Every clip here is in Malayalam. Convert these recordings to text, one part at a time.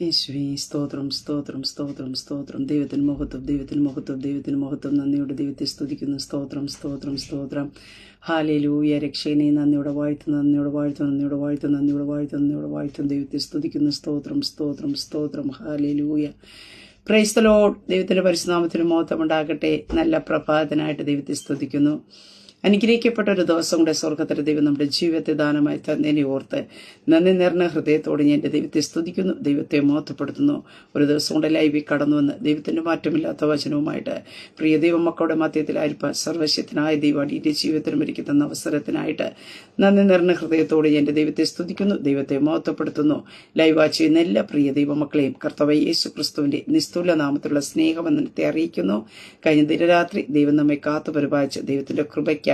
യേശുവേ സ്തോത്രം സ്തോത്രം സ്തോത്രം സ്തോത്രം. ദൈവത്തിന് മഹത്വം, ദൈവത്തിന് മഹത്വം, ദൈവത്തിന് മഹത്വം. നന്ദിയോടെ ദൈവത്തെ സ്തുതിക്കുന്നു. സ്തോത്രം സ്തോത്രം സ്തോത്രം. ഹല്ലേലൂയ. രക്ഷകനെ നന്ദിയോടെ വാഴ്ത്തുന്നു, നന്ദിയോടെ വാഴ്ത്തുന്നു, നന്ദിയോടെ വാഴ്ത്തുന്നു, നന്ദിയോടെ വാഴ്ത്തുന്നു, നന്ദിയോടെ വാഴ്ത്തുന്നു. ദൈവത്തെ സ്തുതിക്കുന്നു. സ്തോത്രം സ്തോത്രം സ്തോത്രം. ഹല്ലേലൂയ. Praise the Lord. ദൈവത്തിന്റെ പരിശുദ്ധനാമത്തിന് മഹത്വം ഉണ്ടാകട്ടെ. നല്ല പ്രഭാതത്തിനായിട്ട് ദൈവത്തെ സ്തുതിക്കുന്നു. അനുഗ്രഹിക്കപ്പെട്ട ഒരു ദിവസം കൂടെ സ്വർഗത്തിലെ ദൈവം നമ്മുടെ ജീവിതത്തെ ദാനമായി തന്നതിനെ ഓർത്ത് നന്ദി നിറഞ്ഞ ഹൃദയത്തോടെ ഞാൻ എൻ്റെ ദൈവത്തെ സ്തുതിക്കുന്നു, ദൈവത്തെ മഹത്വപ്പെടുത്തുന്നു. ഒരു ദിവസം കൊണ്ട് ലൈവിൽ കടന്നു വന്ന് ദൈവത്തിൻ്റെ മാറ്റമില്ലാത്ത വചനവുമായിട്ട് പ്രിയ ദൈവമക്കളുടെ മധ്യത്തിലായിരിക്കാൻ സർവശക്തനായ ദൈവം അടിയുടെ ജീവിതത്തിനും എനിക്ക് തന്ന അവസരത്തിനായിട്ട് നന്ദി നിറഞ്ഞ ഹൃദയത്തോടെ ഞാൻ എൻ്റെ ദൈവത്തെ സ്തുതിക്കുന്നു, ദൈവത്തെ മഹത്വപ്പെടുത്തുന്നു. ലൈവ് വാച്ച് ചെയ്യുന്ന എല്ലാ പ്രിയ ദൈവമക്കളെയും കർത്താവായ യേശു ക്രിസ്തുവിൻ്റെ നിസ്തുല നാമത്തിലുള്ള സ്നേഹമെന്നത്തെ അറിയിക്കുന്നു. കഴിഞ്ഞ ദിനരാത്രി ദൈവം നമ്മെ കാത്തു പരിപാലിച്ച് ദൈവത്തിൻ്റെ കൃപയ്ക്ക്,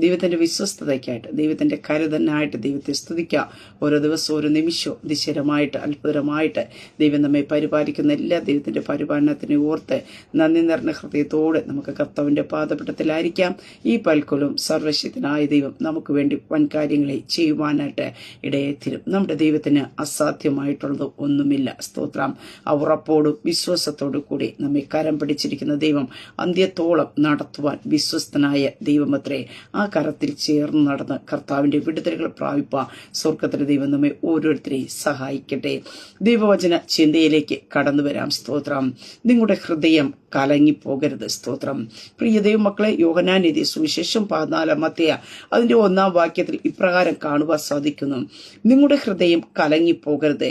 ദൈവത്തിന്റെ വിശ്വസ്തതയ്ക്കായിട്ട്, ദൈവത്തിന്റെ കരുതനായിട്ട് ദൈവത്തെ സ്തുതിക്കുക. ഓരോ ദിവസവും ഓരോ നിമിഷവും അതിശയമായിട്ട് അത്ഭുതമായിട്ട് ദൈവം നമ്മെ പരിപാലിക്കുന്ന എല്ലാ ദൈവത്തിന്റെ പരിപാലനത്തിനെ ഓർത്ത് നന്ദി നിറഞ്ഞ ഹൃദയത്തോടെ നമുക്ക് കർത്താവിന്റെ പാദപീഠത്തിലായിരിക്കാം. ഈ പൽക്കൊലും സർവശക്തനായ ദൈവം നമുക്ക് വേണ്ടി വൻകാര്യങ്ങളെ ചെയ്യുവാനായിട്ട് ഇടയെത്തിരും. നമ്മുടെ ദൈവത്തിന് അസാധ്യമായിട്ടുള്ളത് ഒന്നുമില്ല. സ്തോത്രം. ഉറപ്പോടും വിശ്വാസത്തോടു കൂടി നമ്മെ കരം പിടിച്ചിരിക്കുന്ന ദൈവം അന്ത്യത്തോളം നടത്തുവാൻ വിശ്വസ്തനായ ദൈവമത്രേ. ആ കരത്തിൽ ചേർന്ന് നടന്ന് കർത്താവിന്റെ വിടുതലുകൾ പ്രാപിപ്പാൻ സ്വർഗത്തിലെ ദൈവം നമ്മെ ഓരോരുത്തരെയും സഹായിക്കട്ടെ. ദൈവവചന ചിന്തയിലേക്ക് കടന്നു വരാം. സ്തോത്രം. നിങ്ങളുടെ ഹൃദയം കലങ്ങിപ്പോകരുത്. സ്തോത്രം. പ്രിയ ദൈവമക്കളെ, യോഹന്നാൻ എഴുതിയ സുവിശേഷം 14 അതിന്റെ 1 വാക്യത്തിൽ ഇപ്രകാരം കാണുവാൻ സാധിക്കുന്നു: നിങ്ങളുടെ ഹൃദയം കലങ്ങിപ്പോകരുത്,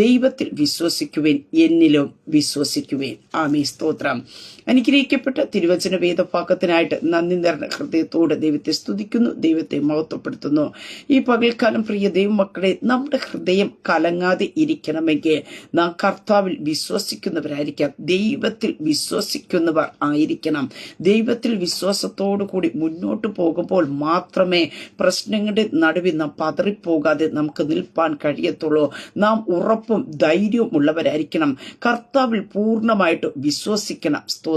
ദൈവത്തിൽ വിശ്വസിക്കുവേൻ, എന്നിലും വിശ്വസിക്കുവേൻ. ആമേൻ. സ്തോത്രം. അനുഗ്രഹിക്കപ്പെട്ട തിരുവചന വേദഭാഗത്തിനായിട്ട് നന്ദി നിറഞ്ഞ ഹൃദയത്തോടെ ദൈവത്തെ സ്തുതിക്കുന്നു, ദൈവത്തെ മഹത്വപ്പെടുത്തുന്നു. ഈ പകൽക്കാലം പ്രിയ ദൈവമക്കളെ, നമ്മുടെ ഹൃദയം കലങ്ങാതെ ഇരിക്കണമെങ്കിൽ നാം കർത്താവിൽ വിശ്വസിക്കുന്നവരായിരിക്കാം, ദൈവത്തിൽ വിശ്വസിക്കുന്നവർ ആയിരിക്കണം. ദൈവത്തിൽ വിശ്വാസത്തോടു കൂടി മുന്നോട്ട് പോകുമ്പോൾ മാത്രമേ പ്രശ്നങ്ങളുടെ നടുവിൽ നാം പതറിപ്പോകാതെ നമുക്ക് നിൽപ്പാൻ കഴിയത്തുള്ളൂ. നാം ഉറപ്പും ധൈര്യവും ഉള്ളവരായിരിക്കണം. കർത്താവിൽ പൂർണ്ണമായിട്ട് വിശ്വസിക്കണം. സ്തോത്ര.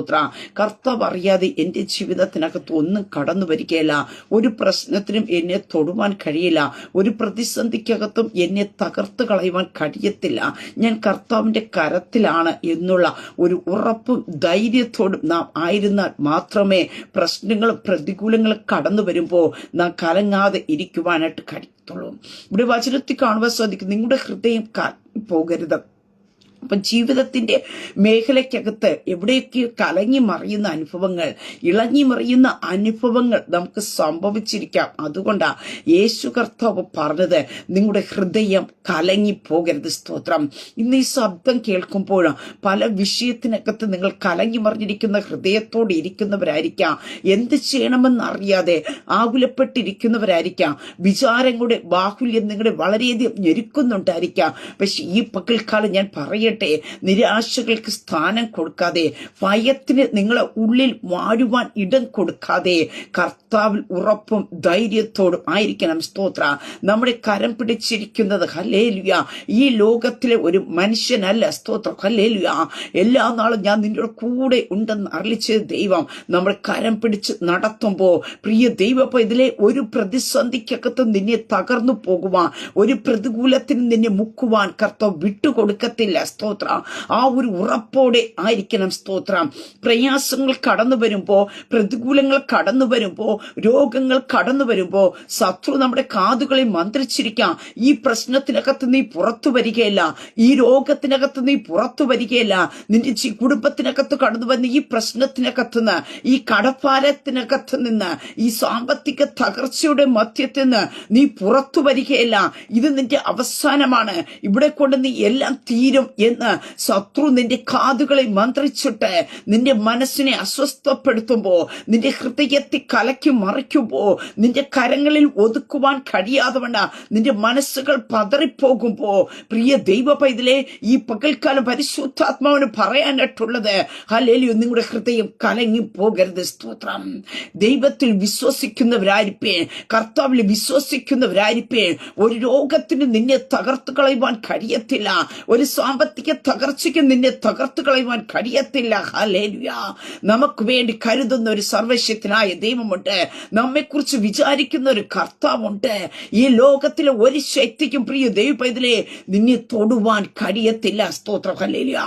കർത്താവ് അറിയാതെ എന്റെ ജീവിതത്തിനകത്ത് ഒന്നും കടന്നു വരികയില്ല. ഒരു പ്രശ്നത്തിനും എന്നെ തൊടുവാൻ കഴിയില്ല. ഒരു പ്രതിസന്ധിക്കകത്തും എന്നെ തകർത്ത് കളയുവാൻ കഴിയത്തില്ല. ഞാൻ കർത്താവിന്റെ കരത്തിലാണ് എന്നുള്ള ഒരു ഉറപ്പും ധൈര്യത്തോടും നാം ആയിരുന്നാൽ മാത്രമേ പ്രശ്നങ്ങളും പ്രതികൂലങ്ങളും കടന്നു വരുമ്പോൾ നാം കലങ്ങാതെ ഇരിക്കുവാനായിട്ട് കഴിയത്തുള്ളൂ. ഇവിടെ വചനത്തിൽ കാണുവാൻ സാധിക്കും, നിങ്ങളുടെ ഹൃദയം പോകരുത്. അപ്പൊ ജീവിതത്തിന്റെ മേഖലയ്ക്കകത്ത് എവിടെയൊക്കെ കലങ്ങി മറിയുന്ന അനുഭവങ്ങൾ, ഇളങ്ങി മറിയുന്ന അനുഭവങ്ങൾ നമുക്ക് സംഭവിച്ചിരിക്കാം. അതുകൊണ്ടാ യേശു കർത്താവ് പറഞ്ഞത്, നിങ്ങളുടെ ഹൃദയം കലങ്ങി പോകരുത്. സ്തോത്രം. ഇന്ന് ഈ ശബ്ദം കേൾക്കുമ്പോൾ പല വിഷയത്തിനകത്ത് നിങ്ങൾ കലങ്ങി മറിഞ്ഞിരിക്കുന്ന ഹൃദയത്തോടെ ഇരിക്കുന്നവരായിരിക്കാം. എന്ത് ചെയ്യണമെന്നറിയാതെ ആകുലപ്പെട്ടിരിക്കുന്നവരായിരിക്കാം. വിചാരങ്ങളുടെ ബാഹുല്യം നിങ്ങളെ വളരെയധികം ഞെരുക്കുന്നുണ്ടായിരിക്കാം. പക്ഷെ ഈ പകൽക്കാലം ഞാൻ പറയട്ടെ, നിരാശകൾക്ക് സ്ഥാനം കൊടുക്കാതെ, ഭയത്തിന് നിങ്ങളെ ഉള്ളിൽ വാഴുവാൻ ഇടം കൊടുക്കാതെ കർത്താവിൽ ഉറപ്പും ധൈര്യത്തോടും ആയിരിക്കണം. സ്തോത്ര. നമ്മുടെ കരം പിടിച്ചിരിക്കുന്നത് ഹല്ലേലൂയ ഈ ലോകത്തിലെ ഒരു മനുഷ്യനല്ല. സ്തോത്രം. ഹല്ലേലൂയ. എല്ലാ നാളും ഞാൻ നിന്റെ കൂടെ ഉണ്ടെന്ന് അരുളിച്ചത് ദൈവം നമ്മൾ കരം പിടിച്ച് നടത്തുമ്പോൾ പ്രിയ ദൈവം ഇതിലെ ഒരു പ്രതിസന്ധിക്കകത്ത് നിന്നെ തകർന്നു പോകുവാൻ, ഒരു പ്രതികൂലത്തിന് നിന്നെ മുക്കുവാൻ കർത്താവ് വിട്ടുകൊടുക്കത്തില്ല. സ്തോത്ര. ആ ഒരു ഉറപ്പോടെ ആയിരിക്കണം. സ്തോത്രം. പ്രയാസങ്ങൾ കടന്നു വരുമ്പോ, പ്രതികൂലങ്ങൾ കടന്നു വരുമ്പോ, രോഗങ്ങൾ കടന്നു വരുമ്പോ ശത്രു നമ്മുടെ കാതുകളെ മന്ത്രിച്ചിരിക്കാം. ഈ പ്രശ്നത്തിനകത്ത് നീ പുറത്തു വരികയില്ല, ഈ രോഗത്തിനകത്ത് നീ പുറത്തു വരികയില്ല, നിന്റെ കുടുംബത്തിനകത്ത് കടന്നു വന്ന് ഈ പ്രശ്നത്തിനകത്ത് നിന്ന്, ഈ കടപ്പാരത്തിനകത്ത് നിന്ന്, ഈ സാമ്പത്തിക തകർച്ചയുടെ മധ്യത്തിൽ നിന്ന് നീ പുറത്തു വരികയില്ല. ഇത് നിന്റെ അവസാനമാണ്, ഇവിടെ കൊണ്ട് നീ എല്ലാം തീരും എന്ന് ശത്രു നിന്റെ കാതുകളെ മന്ത്രിച്ചിട്ട് നിന്റെ മനസ്സിനെ അസ്വസ്ഥപ്പെടുത്തുമ്പോ, നിന്റെ ഹൃദയത്തെ കലക്കി മറിക്കുമ്പോ, നിന്റെ കരങ്ങളിൽ ഒതുക്കുവാൻ കഴിയാതെ വണ്ണ നിന്റെ മനസ്സുകൾ പതറിപ്പോകുമ്പോ, പ്രിയ ദൈവ പൈതലേ, ഈ പകൽക്കാലം പരിശുദ്ധാത്മാവിന് പറയാനായിട്ടുള്ളത്, ഹല്ലേലൂയ, നിങ്ങളുടെ ഹൃദയം കലങ്ങി പോകരുത്. സ്തോത്രം. ദൈവത്തിൽ വിശ്വസിക്കുന്നവരായിരിപ്പേ, കർത്താവിൽ വിശ്വസിക്കുന്നവരായിരിപ്പേ. ഒരു രോഗത്തിന് നിന്നെ തകർത്തു കളയുവാൻ കഴിയത്തില്ല. ഒരു സാമ്പത്തിക ശക്തിക്ക് തകർച്ചയ്ക്ക് നിന്നെ തകർത്തു കളയുവാൻ കഴിയത്തില്ല. ഹല്ലേലൂയ. നമുക്ക് വേണ്ടി കരുതുന്ന ഒരു സർവശക്തനായ ദൈവമുണ്ട്. നമ്മെക്കുറിച്ച് വിചാരിക്കുന്ന ഒരു കർത്താവുണ്ട്. ഈ ലോകത്തിലെ ഒരു ശക്തിക്കും പ്രിയ ദൈവ പൈതലേ നിന്നെ തൊടുവാൻ കഴിയത്തില്ല. സ്തോത്രം. ഹല്ലേലൂയ.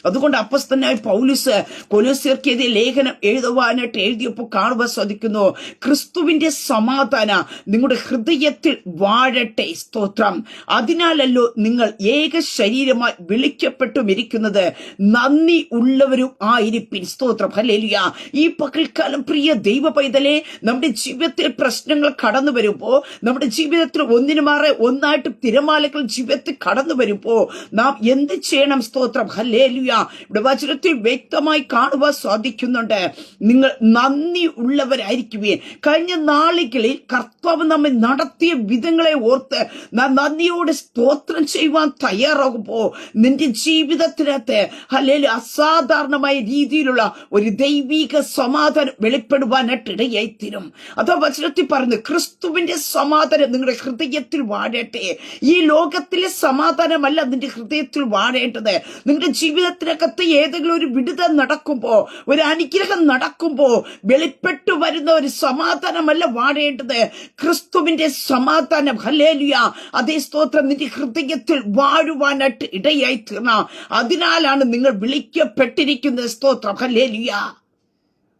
അതുകൊണ്ട് അപ്പോസ്തലനായ പൗലോസ് കൊലോസ്യർക്കെതിരെ ലേഖനം എഴുതുവാനായിട്ട് എഴുതിയപ്പോൾ കാണുവാൻ സാധിക്കുന്നു, ക്രിസ്തുവിന്റെ സമാധാനം നിങ്ങളുടെ ഹൃദയത്തിൽ വാഴട്ടെ. സ്തോത്രം. അതിനാലല്ലോ നിങ്ങൾ ഏക ശരീരമായി വിളിക്കപ്പെട്ടും ഇരിക്കുന്നത്, നന്ദി ഉള്ളവരും ആയിരിപ്പിൻ. സ്തോത്രം. ഹല്ലേലൂയ. ഈ പകൽക്കാലം പ്രിയ ദൈവ പൈതലേ, നമ്മുടെ ജീവിതത്തിൽ പ്രശ്നങ്ങൾ കടന്നു വരുമ്പോ, നമ്മുടെ ജീവിതത്തിൽ ഒന്നിനു മാറെ ഒന്നായിട്ട് തിരമാലകൾ ജീവിതത്തിൽ കടന്നു വരുമ്പോ നാം എന്ത് ചെയ്യണം? സ്തോത്രം. ഹല്ലേലൂയ. ഇവിടെ വചനത്തിൽ വ്യക്തമായി കാണുവാൻ സാധിക്കുന്നുണ്ട്, നിങ്ങൾ നന്ദി ഉള്ളവരായിരിക്കുവേ. കഴിഞ്ഞ നാളുകളിൽ കർത്താവ് നമ്മെ നടത്തിയ വിധങ്ങളെ ഓർത്ത് നാം നന്ദിയോടെ സ്തോത്രം ചെയ്യുവാൻ തയ്യാറാകുമ്പോ നിന്റെ ജീവിതത്തിനകത്ത് ഹല്ലേലൂയ അസാധാരണമായ രീതിയിലുള്ള ഒരു ദൈവിക സമാധാനം വെളിപ്പെടുവാനായിട്ട് ഇടയായിത്തീരും. അതോ വചനത്തിൽ പറഞ്ഞു, ക്രിസ്തുവിന്റെ സമാധാനം നിങ്ങളുടെ ഹൃദയത്തിൽ വാഴട്ടെ. ഈ ലോകത്തിലെ സമാധാനമല്ല നിന്റെ ഹൃദയത്തിൽ വാഴേണ്ടത്. നിങ്ങളുടെ ജീവിതത്തിനകത്ത് ഏതെങ്കിലും ഒരു വിടുതൽ നടക്കുമ്പോ, ഒരു അനുഗ്രഹം നടക്കുമ്പോ വെളിപ്പെട്ടു വരുന്ന ഒരു സമാധാനമല്ല വാഴേണ്ടത്, ക്രിസ്തുവിന്റെ സമാധാനം. ഹല്ലേലൂയ. അതേ സ്തോത്രം നിന്റെ ഹൃദയത്തിൽ വാഴുവാനായിട്ട് ഇടയായി തീർന്ന, അതിനാലാണ് നിങ്ങൾ വിളിക്കപ്പെട്ടിരിക്കുന്നത്. സ്തോത്രം. ഹല്ലേലൂയ.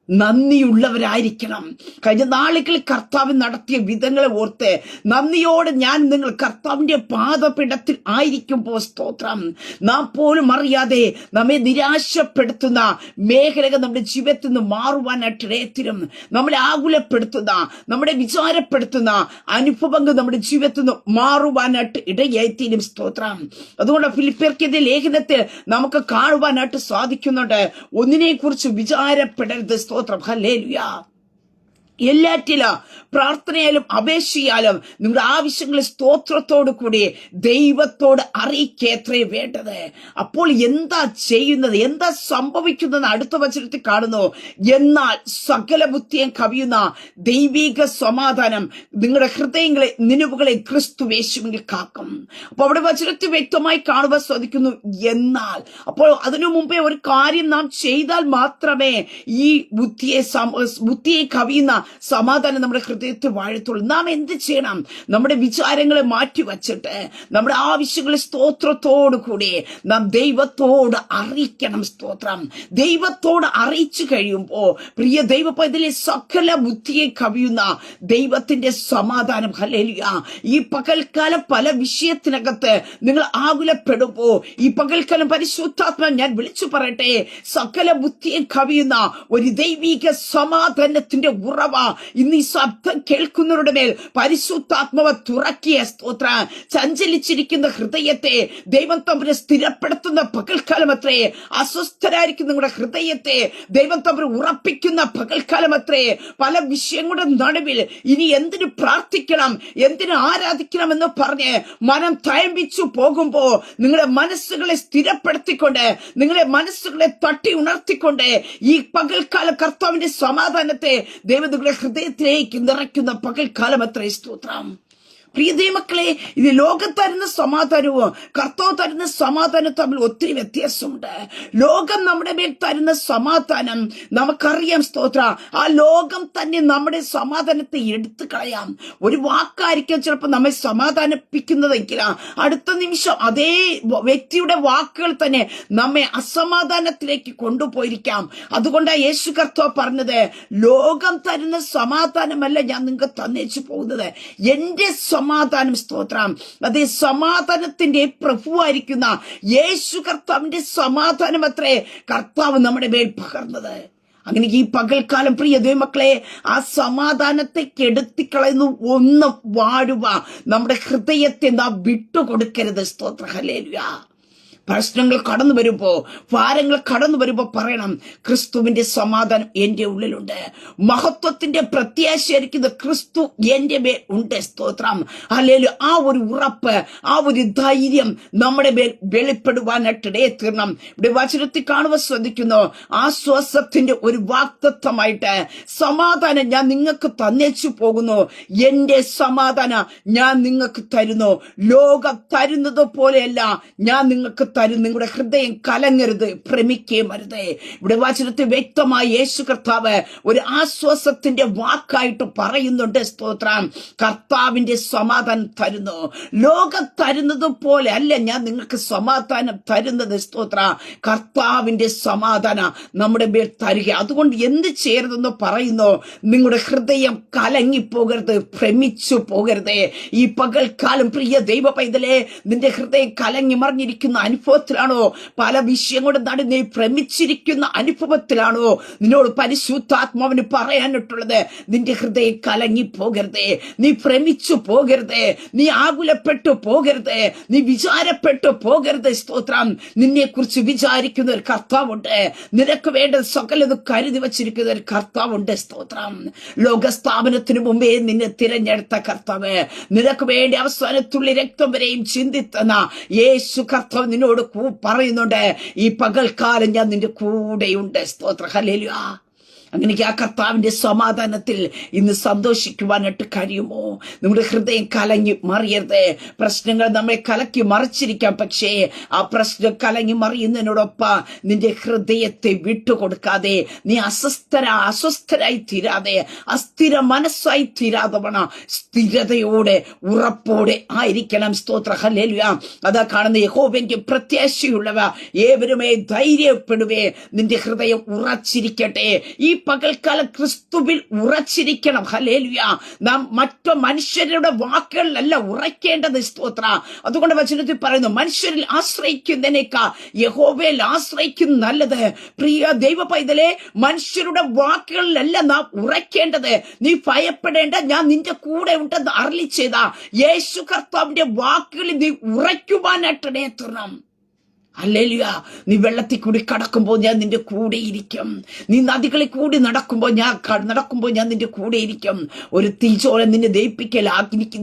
നന്ദിയുള്ളവരായിരിക്കണം. കഴിഞ്ഞ നാളുകളിൽ കർത്താവ് നടത്തിയ വിധങ്ങളെ ഓർത്ത് നന്ദിയോടെ ഞാൻ നിങ്ങൾ കർത്താവിന്റെ പാദപീഠത്തിൽ ആയിരിക്കുമ്പോൾ സ്തോത്രം, നാം പോലും അറിയാതെ നമ്മെ നിരാശപ്പെടുത്തുന്ന മേഖലകൾ നമ്മുടെ ജീവിതത്തിൽ നിന്ന് മാറുവാനായിട്ട് ഇടയത്തിരും. നമ്മളെ ആകുലപ്പെടുത്തുന്ന, നമ്മളെ വിചാരപ്പെടുത്തുന്ന അനുഭവങ്ങൾ നമ്മുടെ ജീവിതത്തിൽ നിന്ന് മാറുവാനായിട്ട് ഇടയായിത്തീരും. സ്തോത്രം. അതുകൊണ്ട് ഫിലിപ്പിയർക്കെതിരെ ലേഖനത്തിൽ നമുക്ക് കാണുവാനായിട്ട് സാധിക്കുന്നുണ്ട്, ഒന്നിനെ കുറിച്ച് വിചാരപ്പെടരുത്. സ്തോത്രം. ഹല്ലേലൂയ. എല്ലാറ്റിലും പ്രാർത്ഥനയാലും അപേക്ഷയാലും നിങ്ങളുടെ ആവശ്യങ്ങളെ സ്തോത്രത്തോടു കൂടി ദൈവത്തോട് അറിയിക്കത്രേ വേണ്ടത്. അപ്പോൾ എന്താ ചെയ്യുന്നത്, എന്താ സംഭവിക്കുന്നത്? അടുത്ത വചനത്തിൽ കാണുന്നു, എന്നാൽ സകല ബുദ്ധിയെ കവിയുന്ന ദൈവിക സമാധാനം നിങ്ങളുടെ ഹൃദയങ്ങളെ നിലവുകളെ ക്രിസ്തു യേശുവിൽ കാക്കും. അപ്പൊ അവിടെ വചനത്തിൽ വ്യക്തമായി കാണുവാൻ സാധിക്കുന്നു, എന്നാൽ. അപ്പോൾ അതിനു മുമ്പേ ഒരു കാര്യം നാം ചെയ്താൽ മാത്രമേ ഈ ബുദ്ധിയെ കവിയുന്ന സമാധാനം നമ്മുടെ ഹൃദയത്തിൽ വാഴത്തുള്ളൂ. നാം എന്ത് ചെയ്യണം? നമ്മുടെ വിചാരങ്ങളെ മാറ്റിവച്ചിട്ട് നമ്മുടെ ആവശ്യങ്ങളെ സ്തോത്രത്തോടു കൂടി നാം ദൈവത്തോട് അറിയിക്കണം. സ്തോത്രം. ദൈവത്തോട് അറിയിച്ചു കഴിയുമ്പോ പ്രിയ ദൈവ പൈതലെ സകല ബുദ്ധിയെ കവിയുന്ന ദൈവത്തിന്റെ സമാധാനം. ഹല്ലേലൂയ. ഈ പകൽക്കാലം പല വിഷയത്തിനകത്ത് നിങ്ങൾ ആകുലപ്പെടുമ്പോ ഈ പകൽക്കാലം പരിശുദ്ധാത്മ ഞാൻ വിളിച്ചു പറയട്ടെ, സകല ബുദ്ധിയെ കവിയുന്ന ഒരു ദൈവിക സമാധാനത്തിന്റെ ഉറവ ഇന്ന് ഈ ശബ്ദം കേൾക്കുന്നവരുടെ മേൽ പരിശുദ്ധാത്മാവ് തുറക്കിയ. സ്തോത്ര. ചഞ്ചലിച്ചിരിക്കുന്ന ഹൃദയത്തെ ദൈവം തമ്പുരാൻ സ്ഥിരപ്പെടുത്തുന്ന പകൽക്കാലം അത്രേ. അസ്വസ്ഥരായിരിക്കുന്ന നിങ്ങളുടെ ഹൃദയത്തെ ദൈവം തമ്പുരാൻ ഉറപ്പിക്കുന്ന പകൽക്കാലം അത്രേ. പല വിഷയങ്ങളുടെ നടുവിൽ ഇനി എന്തിനു പ്രാർത്ഥിക്കണം, എന്തിനു ആരാധിക്കണം എന്ന് പറഞ്ഞ് മനം തയമ്പിച്ചു പോകുമ്പോ നിങ്ങളുടെ മനസ്സുകളെ സ്ഥിരപ്പെടുത്തിക്കൊണ്ട്, നിങ്ങളുടെ മനസ്സുകളെ തട്ടി ഉണർത്തിക്കൊണ്ട് ഈ പകൽക്കാല കർത്താവിന്റെ സമാധാനത്തെ ദൈവം നിങ്ങളുടെ ഹൃദയത്തിലേക്ക് നിറയ്ക്കുന്ന പകൽക്കാലം അത്രേ. സ്തോത്രം. പ്രിയ ദൈവമക്കളെ, ഇത് ലോകം തരുന്ന സമാധാനവും കർത്താവ് തരുന്ന സമാധാനവും തമ്മിൽ ഒത്തിരി വ്യത്യാസമുണ്ട്. ലോകം നമ്മുടെ മേൽ തരുന്ന സമാധാനം നമുക്കറിയാം. സ്തോത്ര. ആ ലോകം തന്നെ നമ്മുടെ സമാധാനത്തെ എടുത്തു കളയാം. ഒരു വാക്കായിരിക്കും ചിലപ്പോൾ നമ്മെ സമാധാനിപ്പിക്കുന്നതെങ്കിൽ അടുത്ത നിമിഷം അതേ വ്യക്തിയുടെ വാക്കുകൾ തന്നെ നമ്മെ അസമാധാനത്തിലേക്ക് കൊണ്ടുപോയിരിക്കാം. അതുകൊണ്ടാണ് യേശു കർത്താവ് പറഞ്ഞത്, ലോകം തരുന്ന സമാധാനമല്ല ഞാൻ നിങ്ങൾക്ക് തന്നേച്ചു പോകുന്നത്, എന്റെ സമാധാനം. സ്തോത്രം. അതേ സമാധാനത്തിന്റെ പ്രഭുവായിരിക്കുന്ന യേശു കർത്താവിന്റെ സമാധാനം അത്രേ കർത്താവ് നമ്മുടെ മേൽ പകർന്നത്. അങ്ങനെ ഈ പകൽക്കാലം പ്രിയ ദൈവമക്കളെ, ആ സമാധാനത്തെ കെടുത്തിക്കളയുന്നു ഒന്ന് വാഴുക. നമ്മുടെ ഹൃദയത്തെ നാം വിട്ടുകൊടുക്കരുത്. സ്തോത്ര. ഹല്ലേലൂയ. പ്രശ്നങ്ങൾ കടന്നു വരുമ്പോ, ഭാരങ്ങൾ കടന്നു വരുമ്പോ പറയണം, ക്രിസ്തുവിന്റെ സമാധാനം എന്റെ ഉള്ളിലുണ്ട്. മഹത്വത്തിന്റെ പ്രത്യാശയായിരിക്കുന്ന ക്രിസ്തു എന്റെ മേൽ ഉണ്ട്. സ്തോത്രം. ഹല്ലേലൂയ. ആ ഒരു ഉറപ്പ്, ആ ഒരു ധൈര്യം നമ്മുടെ മേൽ വെളിപ്പെടുവാനായിട്ടിടയെ തീർണം. ഇവിടെ വചനത്തിൽ കാണുവാൻ ശ്രദ്ധിക്കുന്നു, ആശ്വാസത്തിന്റെ ഒരു വാഗ്ദത്തമായിട്ട് സമാധാനം ഞാൻ നിങ്ങൾക്ക് തന്നേച്ചു പോകുന്നു, എന്റെ സമാധാനം ഞാൻ നിങ്ങൾക്ക് തരുന്നു. ലോകം തരുന്നത് പോലെയല്ല ഞാൻ നിങ്ങൾക്ക് ലോകത്താരും നിങ്ങളുടെ ഹൃദയം കലങ്ങരുത്, ഭ്രമിക്കുകയും അരുത്. ഇവിടെ വചനത്തിൽ വ്യക്തമായി യേശു കർത്താവ് ഒരു ആശ്വാസത്തിന്റെ വാക്കായിട്ട് പറയുന്നുണ്ട്. സ്തോത്രം. കർത്താവിന്റെ സമാധാനം തരുന്നു. ലോകം തരുന്നത് പോലെ അല്ല ഞാൻ നിങ്ങൾക്ക് സമാധാനം തരുന്നത്. സ്തോത്ര. കർത്താവിന്റെ സമാധാനം നമ്മുടെ മേൽ തരിക. അതുകൊണ്ട് എന്ത് ചെയ്യരുതെന്ന് പറയുന്നു? നിങ്ങളുടെ ഹൃദയം കലങ്ങിപ്പോകരുത്, ഭ്രമിച്ചു പോകരുത്. ഈ പകൽക്കാലം പ്രിയ ദൈവ പൈതലേ, നിന്റെ ഹൃദയം കലങ്ങി മറിഞ്ഞിരിക്കുന്ന അനുഭവത്തിലാണോ? പല വിഷയങ്ങളുടെ നടുവിൽ നീ ഭ്രമിച്ചിരിക്കുന്ന അനുഭവത്തിലാണോ? നിന്നോട് പരിശുദ്ധാത്മാവിന് പറയാനിട്ടുള്ളത്, നിന്റെ ഹൃദയം കലങ്ങി പോകരുത്, നീ ഭ്രമിച്ചു പോകരുത്, നീ ആകുലപ്പെട്ടു പോകരുത്, നീ വിചാരപ്പെട്ടു പോകരുത്. സ്തോത്രം. നിന്നെ കുറിച്ച് വിചാരിക്കുന്ന ഒരു കർത്താവുണ്ട്. നിനക്ക് വേണ്ട സകലത് കരുതി വച്ചിരിക്കുന്ന ഒരു കർത്താവുണ്ട്. സ്തോത്രം. ലോകസ്ഥാപനത്തിനു മുമ്പേ നിന്നെ തിരഞ്ഞെടുത്ത കർത്താവ്, നിനക്ക് വേണ്ടി അവസാനത്തുള്ളി രക്തം വരെയും ചിന്തിത്തുന്ന യേശു കർത്താവ് നിന്നോട് പറയുന്നുണ്ട്, ഈ പകൽക്കാലം ഞാൻ നിന്റെ കൂടെയുണ്ട്. സ്തോത്ര. ഹല്ലേലൂയ. അങ്ങനെ ആ കർത്താവിന്റെ സമാധാനത്തിൽ ഇന്ന് സന്തോഷിക്കുവാനായിട്ട് കഴിയുമോ? നമ്മുടെ ഹൃദയം കലങ്ങി മറിയരുത്. പ്രശ്നങ്ങൾ നമ്മെ കലക്കി മറിച്ചിരിക്കാം, പക്ഷേ ആ പ്രശ്നം കലങ്ങി മറിയുന്നതിനോടൊപ്പം നിന്റെ ഹൃദയത്തെ വിട്ടുകൊടുക്കാതെ, നീ അസ്വസ്ഥരായി തീരാതെ, അസ്ഥിര മനസ്സായി തീരാതെ വേണം സ്ഥിരതയോടെ ഉറപ്പോടെ ആയിരിക്കണം. സ്തോത്ര. ഹല്ലേലൂയ. അതാ കാണുന്ന യഹോവയ്ക്ക് പ്രത്യാശയുള്ളവ ഏവരുമേ ധൈര്യപ്പെടുവേ. നിന്റെ ഹൃദയം ഉറച്ചിരിക്കട്ടെ. ഈ പകൽക്കാലം ക്രിസ്തുവിൽ ഉറച്ചിരിക്കണം. ഹല്ലേലൂയ. നാം മറ്റു മനുഷ്യരുടെ വാക്കുകളിലല്ല ഉറയ്ക്കേണ്ടത്. സ്തോത്ര. അതുകൊണ്ട് വചനത്തിൽ പറയുന്നു, മനുഷ്യരിൽ ആശ്രയിക്കുന്നതിനേക്കാൾ യഹോവയിൽ ആശ്രയിക്കുന്ന നല്ലത്. പ്രിയ ദൈവ പൈതലേ, മനുഷ്യരുടെ വാക്കുകളിലല്ല നാം ഉറയ്ക്കേണ്ടത്. നീ ഭയപ്പെടേണ്ട, ഞാൻ നിന്റെ കൂടെ ഉണ്ടെന്ന് അരുളി ചെയ്ത യേശു കർത്താവിന്റെ വാക്കുകളിൽ നീ ഉറയ്ക്കുവാനായിട്ട് തീർണം. ഹല്ലേലൂയ. നീ വെള്ളത്തിൽ കൂടി കടക്കുമ്പോൾ ഞാൻ നിന്റെ കൂടെ ഇരിക്കും. നീ നദികളിൽ കൂടി നടക്കുമ്പോൾ ഞാൻ നിന്റെ കൂടെ ഇരിക്കും. ഒരു തീച്ചോളം നിന്നെ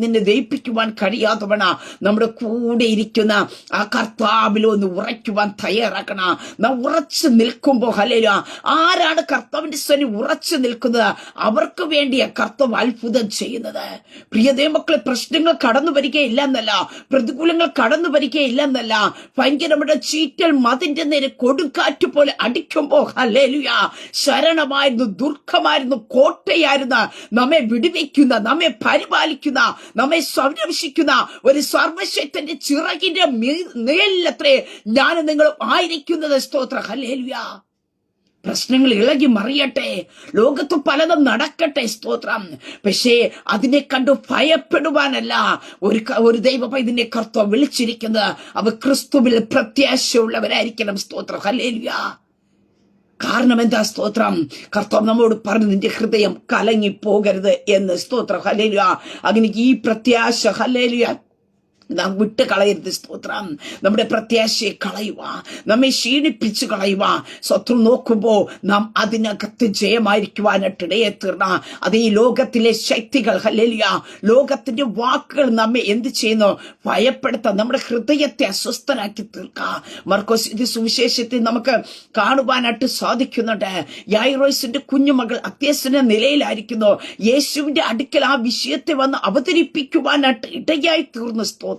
നിന്നെ ദയിപ്പിക്കുവാൻ കഴിയാത്തവണ നമ്മുടെ കൂടെ ഇരിക്കുന്ന ആ കർത്താവിലൊന്ന് ഉറയ്ക്കുവാൻ തയ്യാറാക്കണം. നാം ഉറച്ചു നിൽക്കുമ്പോൾ, ഹല്ലേലൂയ, ആരാണ് കർത്താവിന്റെ സ്വനി ഉറച്ചു നിൽക്കുന്നത്? അവർക്ക് വേണ്ടിയാ കർത്താവ് അത്ഭുതം ചെയ്യുന്നത്. പ്രിയ ദൈവമക്കളെ, പ്രശ്നങ്ങൾ കടന്നു വരികയില്ല എന്നല്ല, പ്രതികൂലങ്ങൾ കടന്നു വരികയില്ല എന്നല്ല, ഭയങ്കരമായ ചീറ്റൽ മതിന്റെ നേരെ കൊടുങ്കാറ്റ് പോലെ അടിക്കുമ്പോ, ഹല്ലേലൂയ, ശരണമായിരുന്നു, ദുർഘമായിരുന്നു, കോട്ടയായിരുന്നു, നമ്മെ വിടുവിക്കുന്ന, നമ്മെ പരിപാലിക്കുന്ന, നമ്മെ സംരക്ഷിക്കുന്ന ഒരു സർവശക്തന്റെ ചിറകിന്റെ മേലത്രേ ഞാനും നിങ്ങളും ആയിരിക്കുന്നത്. സ്തോത്ര. ഹല്ലേലൂയ. പ്രശ്നങ്ങൾ ഇളകി മറിയട്ടെ, ലോകത്ത് പലതും നടക്കട്ടെ. സ്തോത്രം. പക്ഷേ അതിനെ കണ്ടു ഭയപ്പെടുവാനല്ല ഒരു ദൈവം ഇതിനെ കർത്താവ് വിളിച്ചിരിക്കുന്നത്. അവ ക്രിസ്തുവിൽ പ്രത്യാശയുള്ളവരായിരിക്കണം. സ്തോത്രം. ഹല്ലേലൂയ. കാരണം എന്താ? സ്തോത്രം. കർത്താവ് നമ്മോട് പറഞ്ഞു, നിന്റെ ഹൃദയം കലങ്ങി പോകരുത് എന്ന്. സ്തോത്രം. ഹല്ലേലൂയ. അങ്ങനെ ഈ പ്രത്യാശ, ഹല്ലേലൂയ, നാം വിട്ട് കളയരുത്. സ്തോത്രം. നമ്മുടെ പ്രത്യാശയെ കളയുക, നമ്മെ ക്ഷീണിപ്പിച്ചു കളയുക. ശത്രു നോക്കുമ്പോ നാം അതിനകത്ത് ജയമായിരിക്കുവാനായിട്ട് ഇടയെ തീർന്ന അതേ ലോകത്തിലെ ശക്തികൾ, ഹല്ലേലൂയ, ലോകത്തിന്റെ വാക്കുകൾ നമ്മെ എന്ത് ചെയ്യുന്നു? ഭയപ്പെടുത്താൻ, നമ്മുടെ ഹൃദയത്തെ അസ്വസ്ഥനാക്കി തീർക്കുക. മർക്കോസ് സുവിശേഷത്തിൽ നമുക്ക് കാണുവാനായിട്ട് സാധിക്കുന്നുണ്ട്. യായിറോസിന്റെ കുഞ്ഞുമകൾ അത്യാസന്ന നിലയിലായിരിക്കുന്നു. യേശുവിന്റെ അടുക്കൽ ആ വിഷയത്തെ വന്ന് അവതരിപ്പിക്കുവാനായിട്ട് ഇടയായി തീർന്നു. സ്തോത്രം.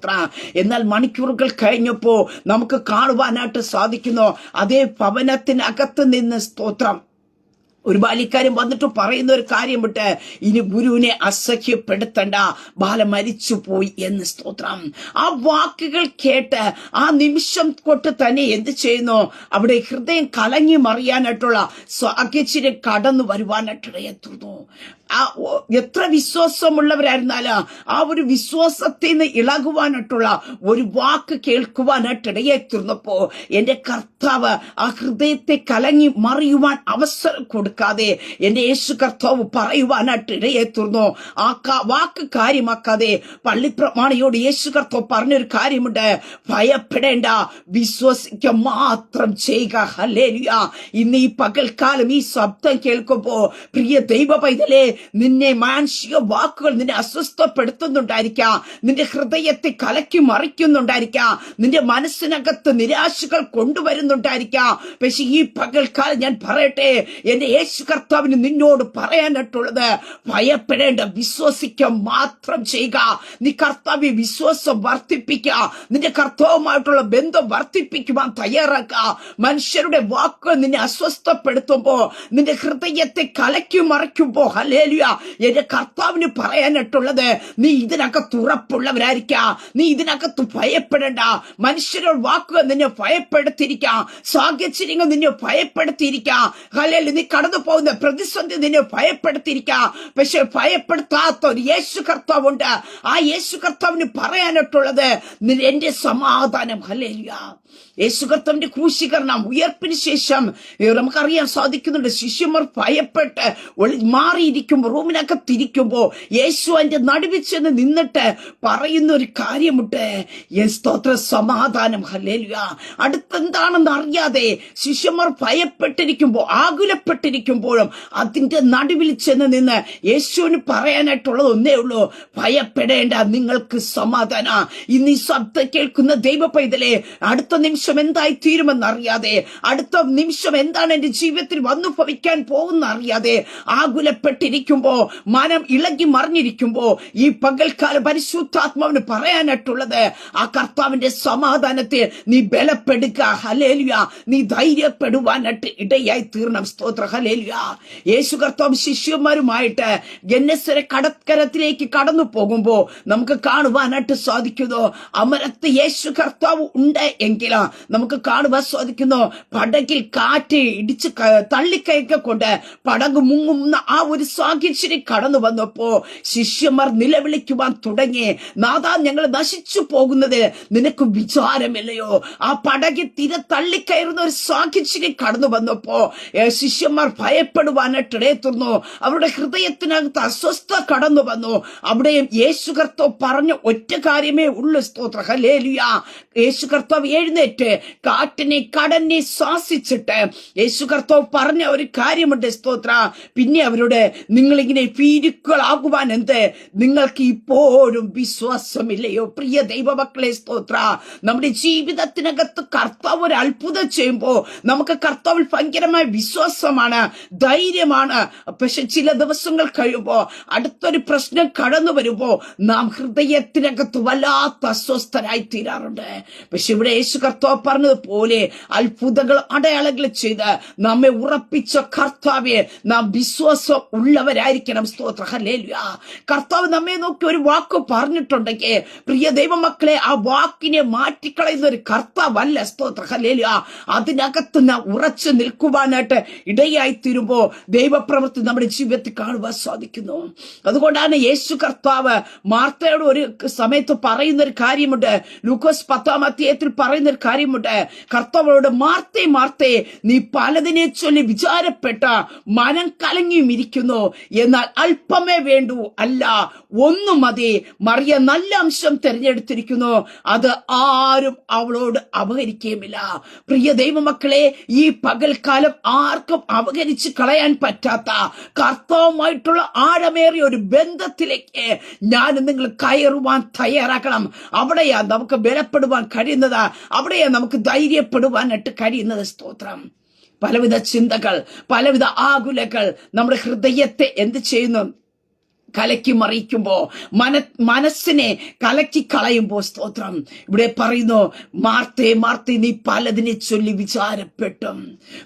എന്നാൽ മണിക്കൂറുകൾ കഴിഞ്ഞപ്പോ നമുക്ക് കാണുവാനായിട്ട് സാധിക്കുന്നു, അതേ ഭവനത്തിനകത്ത് നിന്ന്, സ്തോത്രം, ഒരു ബാലിക്കാരൻ വന്നിട്ട് പറയുന്ന ഒരു കാര്യം വിട്ട്, ഇനി ഗുരുവിനെ അസഹ്യപ്പെടുത്തണ്ട, ബാല മരിച്ചു പോയി എന്ന്. സ്തോത്രം. ആ വാക്കുകൾ കേട്ട് ആ നിമിഷം തൊട്ട് തന്നെ എന്ത് ചെയ്യുന്നു? അവിടെ ഹൃദയം കലങ്ങി മറിയാനായിട്ടുള്ള സാഹചര്യം കടന്നു വരുവാനായിട്ടിടയെത്തുന്നു. എത്ര വിശ്വാസമുള്ളവരായിരുന്നാലും ആ ഒരു വിശ്വാസത്തിൽ നിന്ന് ഇളകുവാനായിട്ടുള്ള ഒരു വാക്ക് കേൾക്കുവാനായിട്ടിടയെത്തുന്നപ്പോ എന്റെ കർത്താവ് ആ ഹൃദയത്തെ കലങ്ങി മറിയുവാൻ അവസരം കൊടുക്കാതെ എന്റെ യേശു കർത്താവ് പറയുവാനായിട്ട് ഇടയെത്തുന്നു. ആ വാക്ക് കാര്യമാക്കാതെ പള്ളിപ്രമാണിയോട് യേശു കർത്താവ് പറഞ്ഞൊരു കാര്യമുണ്ട്, ഭയപ്പെടേണ്ട, വിശ്വസിക്കുക മാത്രം ചെയ്യുക. ഹല്ലേലൂയ. ഇന്ന് ഈ പകൽക്കാലം ഈ ശബ്ദം കേൾക്കുമ്പോ പ്രിയ ദൈവ പൈതലേ, നിന്നെ മാനുഷിക വാക്കുകൾ നിന്നെ അസ്വസ്ഥപ്പെടുത്തുന്നുണ്ടായിരിക്കാം, നിന്റെ ഹൃദയത്തെ കലക്കി മറിക്കുന്നുണ്ടായിരിക്കാം, നിന്റെ മനസ്സിനകത്ത് നിരാശകൾ കൊണ്ടുവരുന്നുണ്ടായിരിക്കാം. പക്ഷെ ഈ പകൽക്കാലം ഞാൻ പറയട്ടെ, എന്റെ യേശു കർത്താവിന് നിന്നോട് പറയാനായിട്ടുള്ളത് ഭയപ്പെടേണ്ട, വിശ്വസിക്കുക മാത്രം ചെയ്യുക. നീ കർത്താവ്യ വിശ്വാസം വർദ്ധിപ്പിക്കുക, നിന്റെ കർത്താവുമായിട്ടുള്ള ബന്ധം വർദ്ധിപ്പിക്കുവാൻ തയ്യാറാക്കുക. മനുഷ്യരുടെ വാക്കുകൾ നിന്നെ അസ്വസ്ഥപ്പെടുത്തുമ്പോ, നിന്റെ ഹൃദയത്തെ കലക്കി മറിക്കുമ്പോ, ഹല്ലേലൂയ, എന്റെ കർത്താവിന് പറയാനായിട്ടുള്ളത് നീ ഇതിനകത്ത് ഉറപ്പുള്ളവരായിരിക്കാം, നീ ഇതിനകത്ത് ഭയപ്പെടേണ്ട. മനുഷ്യരുടെ വാക്കുകൾ നിന്നെ ഭയപ്പെടുത്തിയിരിക്കാം, സാഹചര്യങ്ങൾ നിന്നെ ഭയപ്പെടുത്തിയിരിക്കാം, ഹല്ലേലൂയ, നീ കടന്നു പോകുന്ന പ്രതിസന്ധി നിന്നെ ഭയപ്പെടുത്തിയിരിക്കാം. പക്ഷെ ഭയപ്പെടുത്താത്ത ഒരു യേശു കർത്താവുണ്ട്. ആ യേശു കർത്താവിന് പറയാനായിട്ടുള്ളത് എന്റെ സമാധാനം. ഹല്ലേലൂയ. യേശു കർത്താവിന്റെ ക്രൂശീകരണം, ഉയർപ്പിന് ശേഷം നമുക്കറിയാൻ സാധിക്കുന്നുണ്ട്, ശിഷ്യന്മാർ ഭയപ്പെട്ട് മാറിയിരിക്കുമ്പോ, റൂമിനകത്തിരിക്കുമ്പോ യേശു അതിന്റെ നടുവിൽ ചെന്ന് നിന്നിട്ട് പറയുന്ന ഒരു കാര്യമുണ്ട്, സ്തോത്ര, സമാധാനം. ഹല്ലേലൂയ. അടുത്തെന്താണെന്ന് അറിയാതെ ശിഷ്യന്മാർ ഭയപ്പെട്ടിരിക്കുമ്പോ, ആകുലപ്പെട്ടിരിക്കുമ്പോഴും അതിന്റെ നടുവിൽ ചെന്ന് നിന്ന് യേശുവിന് പറയാനായിട്ടുള്ളത് ഒന്നേ ഉള്ളൂ, ഭയപ്പെടേണ്ട, നിങ്ങൾക്ക് സമാധാന. ഇന്ന് ഈ ശബ്ദം കേൾക്കുന്ന ദൈവ പൈതലേ, അടുത്ത നിമിഷം എന്തായി തീരുമെന്ന് അറിയാതെ, അടുത്ത നിമിഷം എന്താണ് എന്റെ ജീവിതത്തിൽ വന്നു ഭവിക്കാൻ പോകുന്ന അറിയാതെ ആകുലപ്പെട്ടിരിക്കുമ്പോ, മനം ഇളകി മറിഞ്ഞിരിക്കുമ്പോ, ഈ പകൽക്കാലം പരിശുദ്ധാത്മാവിന് പറയാനായിട്ടുള്ളത് ആ കർത്താവിന്റെ സമാധാനത്തെ നീ ബലപ്പെടുക. ഹല്ലേലൂയ. നീ ധൈര്യപ്പെടുവാനായിട്ട് ഇടയായി തീർണം. സ്തോത്ര. ഹല്ലേലൂയ. യേശു കർത്താവ് ശിഷ്യന്മാരുമായിട്ട് ഗെന്നേസരെ കടൽക്കരത്തിലേക്ക് കടന്നു പോകുമ്പോ നമുക്ക് കാണുവാനായിട്ട് സാധിക്കുന്നു, അമരത്ത് യേശു കർത്താവ് ഉണ്ട് എങ്കിൽ നമുക്ക് കാണുവാൻ സാധിക്കുന്നു, പടകിൽ കാറ്റ് ഇടിച്ച് തള്ളിക്കയക്കൊണ്ട് പടക് മുങ്ങുന്ന ആ ഒരു സാഹചര്യം കടന്നു വന്നപ്പോ ശിഷ്യന്മാർ നിലവിളിക്കുവാൻ തുടങ്ങി, നാഥാ, ഞങ്ങൾ നശിച്ചു പോകുന്നത് നിനക്ക് വിചാരമില്ലയോ? ആ പടകിൽ തിര തള്ളിക്കയറുന്ന ഒരു സാഹചര്യം കടന്നു വന്നപ്പോ ശിഷ്യന്മാർ ഭയപ്പെടുവാനായിട്ട് ഇടയത്തുന്നു. അവരുടെ ഹൃദയത്തിനകത്ത് അസ്വസ്ഥ കടന്നു വന്നു. അവിടെയും യേശു കർത്താവ് പറഞ്ഞ ഒറ്റ കാര്യമേ ഉള്ളൂ. സ്തോത്ര. ഹല്ലേലൂയ. യേശു കർത്താവ് എഴുന്നേറ്റ് കാറ്റിനെ കടലിനെ ശ്വാസിച്ചിട്ട് യേശു കർത്താവ് പറഞ്ഞ ഒരു കാര്യമുണ്ട്. സ്തോത്ര. പിന്നെ അവരോട്, നിങ്ങളിങ്ങനെ ഭീരുക്കളാകുവാൻ എന്ത്? നിങ്ങൾക്ക് ഇപ്പോഴും വിശ്വാസമില്ലയോ? പ്രിയ ദൈവമക്കളെ, സ്തോത്ര. നമ്മുടെ ജീവിതത്തിനകത്ത് കർത്താവ് ഒരു അത്ഭുതം ചെയ്യുമ്പോ നമുക്ക് കർത്താവിൽ ഭയങ്കരമായ വിശ്വാസമാണ്, ധൈര്യമാണ്. പക്ഷെ ചില ദിവസങ്ങൾ കഴിയുമ്പോ, അടുത്തൊരു പ്രശ്നം കടന്നു വരുമ്പോ നാം ഹൃദയത്തിനകത്ത് വല്ലാത്ത അസ്വസ്ഥരായി തീരാറുണ്ട്. പക്ഷെ ഇവിടെ യേശു കർത്താവ് പറഞ്ഞതുപോലെ അത്ഭുതങ്ങൾ, അടയാളങ്ങൾ ചെയ്ത് നമ്മെ ഉറപ്പിച്ച കർത്താവെ നാം വിശ്വാസം ഉള്ളവരായിരിക്കണം. സ്തോത്ര. ഹല്ലേലൂയ. കർത്താവ് നമ്മെ നോക്കി ഒരു വാക്ക് പറഞ്ഞിട്ടുണ്ടെങ്കിൽ, പ്രിയ ദൈവമക്കളെ, ആ വാക്കിനെ മാറ്റിക്കളയുന്ന ഒരു കർത്താവല്ല. സ്തോത്ര. ഹല്ലേലൂയ. അതിനകത്ത് നാം ഉറച്ചു നിൽക്കുവാനായിട്ട് ഇടയായി തീരുമ്പോ ദൈവപ്രവൃത്തി നമ്മുടെ ജീവിതത്തിൽ കാണുവാൻ സാധിക്കുന്നു. അതുകൊണ്ടാണ് യേശു കർത്താവ് മാർത്തയോട് ഒരു സമയത്ത് പറയുന്ന ഒരു കാര്യമുണ്ട്. ലൂക്കോസ് 10-ാം അധ്യായത്തിൽ പറയുന്ന ഒരു കാര്യമുണ്ട്. കർത്താവോട്, മാർത്തേ മാർത്തേ, നീ പലതിനെ ചൊല്ലി വിചാരപ്പെട്ട മനം കലങ്ങിയും ഇരിക്കുന്നു, എന്നാൽ അല്പമേ വേണ്ടൂ, അല്ല ഒന്നു മതി. മറിയ നല്ല അംശം തിരഞ്ഞെടുത്തിരിക്കുന്നു, അത് ആരും അവളോട് അപഹരിക്കുകയുമില്ല. പ്രിയ ദൈവമക്കളെ, ഈ പകൽക്കാലം ആർക്കും അപഹരിച്ച് കളയാൻ പറ്റാത്ത കർത്താവുമായിട്ടുള്ള ആഴമേറിയ ഒരു ബന്ധത്തിലേക്ക് ഞാൻ നിങ്ങൾ കയറുവാൻ തയ്യാറാക്കണം. അവിടെയാ നമുക്ക് ബലപ്പെടുവാൻ കഴിയുന്നത്, അവിടെയാ നമുക്ക് ധൈര്യപ്പെടുവാനായിട്ട് കഴിയുന്നത്. സ്തോത്രം. പലവിധ ചിന്തകൾ, പലവിധ ആകുലകൾ നമ്മുടെ ഹൃദയത്തെ എന്ത് ചെയ്യുന്നു? കലക്കി മറിയിക്കുമ്പോ, മനസ്സിനെ കലക്കി കളയുമ്പോ, സ്തോത്രം, ഇവിടെ പറയുന്നു, മാർത്തേ മാർത്തേ, നീ പലതിനെ ചൊല്ലി വിചാരപ്പെട്ടും.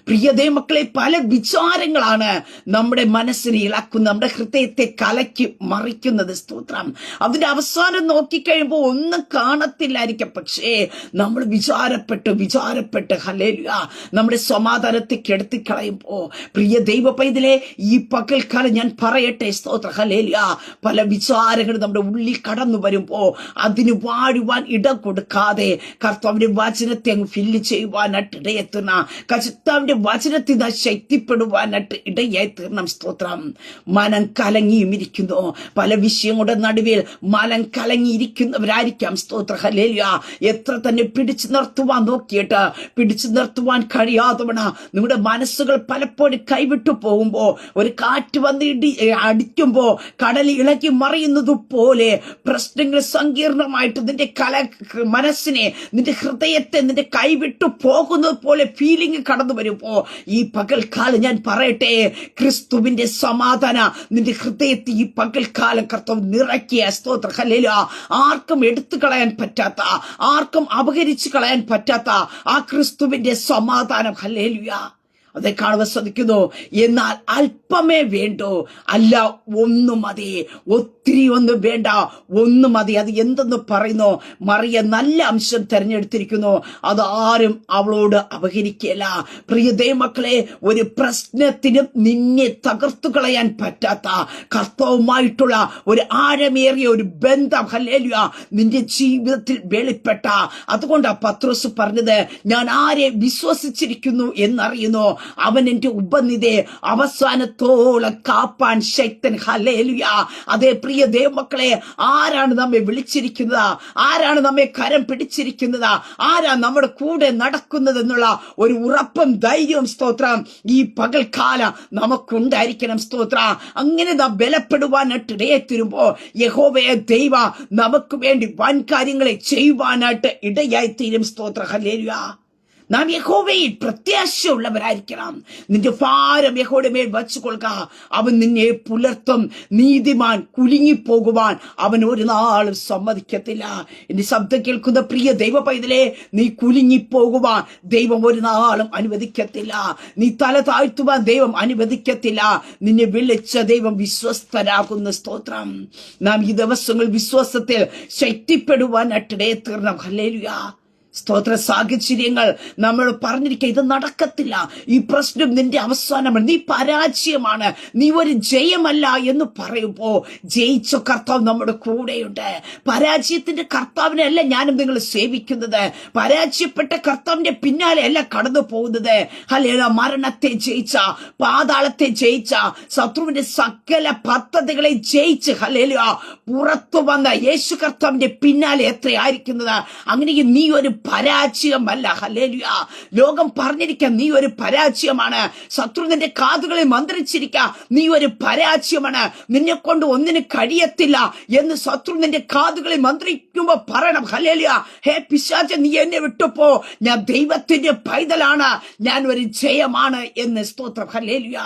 പ്രിയതേ മക്കളെ, പല വിചാരങ്ങളാണ് നമ്മുടെ മനസ്സിനെ ഇളക്കുന്നത്, നമ്മുടെ ഹൃദയത്തെ കലക്കി മറിക്കുന്നത്. സ്തോത്രം. അതിന്റെ അവസാനം നോക്കിക്കഴിയുമ്പോ ഒന്നും കാണത്തില്ലായിരിക്കും, പക്ഷേ നമ്മൾ വിചാരപ്പെട്ട് ഹല്ലേലൂയ, നമ്മുടെ സമാധാനത്തെ കെടുത്തിക്കളയുമ്പോ, പ്രിയ ദൈവ പൈതലേ, ഈ പകൽക്കാലം ഞാൻ പറയട്ടെ, സ്തോത്ര, ഹല്ലേലൂയ, ഹല്ലേലൂയ. പല വിചാരങ്ങൾ നമ്മുടെ ഉള്ളിൽ കടന്നു വരുമ്പോ അതിന് വാഴുവാൻ ഇടം കൊടുക്കാതെ കർത്താവിന്റെ വചനത്തെ അങ്ങ് ഫില്ല് ചെയ്യുവാനായിട്ട് ഇടയെത്തുന്ന കർത്താവിന്റെ വചനത്തിൽ നിന്ന് ശക്തിപ്പെടുവാനായിട്ട് ഇടയായി തീർണം. സ്തോത്രം. മനം കലങ്ങിയും ഇരിക്കുന്നു. പല വിഷയങ്ങളുടെ നടുവിൽ മനം കലങ്ങിയിരിക്കുന്നവരായിരിക്കാം. സ്തോത്ര ഹല്ലേലൂയ. എത്ര തന്നെ പിടിച്ചു നിർത്തുവാൻ നോക്കിയിട്ട് പിടിച്ചു നിർത്തുവാൻ കഴിയാത്തവണ നിങ്ങളുടെ മനസ്സുകൾ പലപ്പോഴും കൈവിട്ടു പോകുമ്പോ ഒരു കാറ്റ് വന്ന് അടിക്കുമ്പോ കടൽ ഇളകി മറിയുന്നത് പോലെ പ്രശ്നങ്ങൾ സങ്കീർണമായിട്ട് നിന്റെ മനസ്സിനെ, നിന്റെ ഹൃദയത്തെ നിന്റെ കൈവിട്ടു പോകുന്നത് പോലെ ഫീലിംഗ് കടന്നു വരുമ്പോ ഈ പകൽക്കാലം ഞാൻ പറയട്ടെ, ക്രിസ്തുവിന്റെ സമാധാനം നിന്റെ ഹൃദയത്തിൽ ഈ പകൽക്കാലം കർത്താവ് നിറയ്ക്കിയ. സ്തോത്ര ഹല്ലേലൂയ. ആർക്കും എടുത്തു കളയാൻ പറ്റാത്ത, ആർക്കും അപഹരിച്ചു കളയാൻ പറ്റാത്ത ആ ക്രിസ്തുവിന്റെ സമാധാനം. ഹല്ലേലൂയ. അതെ കാണുവാൻ ശ്രദ്ധിക്കുന്നു. എന്നാൽ അല്പമേ വേണ്ടോ, അല്ല ഒന്നു മതി. ഒത്തിരി ഒന്നും വേണ്ട, ഒന്നു മതി. അത് എന്തെന്ന് പറയുന്നു? മറിയ നല്ല അംശം തെരഞ്ഞെടുത്തിരിക്കുന്നു, അതാരും അവളോട് അപഹരിക്കുകയില്ല. പ്രിയ ദൈവമക്കളെ, ഒരു പ്രശ്നത്തിനും നിന്നെ തകർത്തു കളയാൻ പറ്റാത്ത കർത്താവുമായിട്ടുള്ള ഒരു ആഴമേറിയ ഒരു ബന്ധം ഹല്ലേലൂയ നിന്റെ ജീവിതത്തിൽ വെളിപ്പെട്ട. അതുകൊണ്ടാ പത്രോസ് പറഞ്ഞത്, ഞാൻ ആരെ വിശ്വസിച്ചിരിക്കുന്നു എന്നറിയുന്നു, അവൻ എന്റെ ഉപനിധയെ അവസാനത്തോളം കാപ്പാൻ ശക്തൻ. ഹല്ലേലൂയ. അതേ പ്രിയ ദൈവമക്കളെ, ആരാണ് നമ്മെ വിളിച്ചിരിക്കുന്നത്? ആരാണ് നമ്മെ കരം പിടിച്ചിരിക്കുന്നത്? ആരാ നമ്മുടെ കൂടെ നടക്കുന്നത് എന്നുള്ള ഒരു ഉറപ്പും ധൈര്യവും സ്തോത്രം ഈ പകൽക്കാലം നമുക്കുണ്ടായിരിക്കണം. സ്തോത്രം. അങ്ങനെ നാം ബലപ്പെടുവാനായിട്ട് ഇടയെത്തിരുമ്പോ യഹോവയെ ദൈവ നമുക്ക് വേണ്ടി വൻ കാര്യങ്ങളെ ചെയ്യുവാനായിട്ട് ഇടയായി തീരും. സ്തോത്രം. ഹല്ലേലൂയ. നാം യഹോവയിൽ പ്രത്യാശയുള്ളവരായിരിക്കണം. നിന്റെ ഭാരം യഹോവയുടെ മേൽ വച്ചുകൊള്ളുക, അവൻ നിന്നെ പുലർത്തും. നീതിമാൻ കുലുങ്ങിപ്പോകുവാൻ അവൻ ഒരു നാളും സമ്മതിക്കത്തില്ല. എന്റെ ശബ്ദം കേൾക്കുന്ന പ്രിയ ദൈവ പൈതലേ, നീ കുലുങ്ങിപ്പോകുവാൻ ദൈവം ഒരു നാളും അനുവദിക്കത്തില്ല. നീ തല താഴ്ത്തുവാൻ ദൈവം അനുവദിക്കത്തില്ല. നിന്നെ വിളിച്ച ദൈവം വിശ്വസ്തരാകുന്ന. സ്തോത്രം. നാം ഈ ദിവസങ്ങൾ വിശ്വാസത്തിൽ ശക്തിപ്പെടുവാനായിട്ടിടയെ തീർണം. ഹല്ലേലൂയ. സ്തോത്ര. സാഹചര്യങ്ങൾ നമ്മൾ പറഞ്ഞിരിക്കുക, ഇത് നടക്കത്തില്ല, ഈ പ്രശ്നം നിന്റെ അവസാനമാണ്, നീ പരാജയമാണ്, നീ ഒരു ജയമല്ല എന്ന് പറയുമ്പോ ജയിച്ച കർത്താവ് നമ്മുടെ കൂടെയുണ്ട്. പരാജയത്തിന്റെ കർത്താവിനെ അല്ല ഞാനും നിങ്ങൾ സേവിക്കുന്നത്. പരാജയപ്പെട്ട കർത്താവിന്റെ പിന്നാലെ അല്ല കടന്നു പോകുന്നത്. ഹല്ലേലൂയ. മരണത്തെ ജയിച്ച, പാതാളത്തെ ജയിച്ച, ശത്രുവിന്റെ സകല പദ്ധതികളെ ജയിച്ച് ഹല്ലേലൂയ പുറത്തു വന്ന യേശു കർത്താവിന്റെ പിന്നാലെ എത്രയായിരിക്കുന്നത്. അങ്ങനെ നീ ഒരു പരാജയമല്ല. ഹല്ലേലൂയ. ലോകം പറഞ്ഞിരിക്കാം നീ ഒരു പരാജയമാണ്. ശത്രു നിന്റെ കാതുകളിൽ മന്ത്രിച്ചിരിക്കാം നീ ഒരു പരാജയമാണ്, നിന്നെ കൊണ്ട് ഒന്നിനും കഴിയത്തില്ല എന്ന് ശത്രു നിന്റെ കാതുകളിൽ മന്ത്രിക്കുമ്പോ പറയണം. ഹല്ലേലൂയ. ഹേ പിശാച്, നീ എന്നെ വിട്ടുപോ, ഞാൻ ദൈവത്തിന്റെ പൈതലാണ്, ഞാൻ ഒരു ജയമാണ് എന്ന്. സ്തോത്രം. ഹല്ലേലൂയ.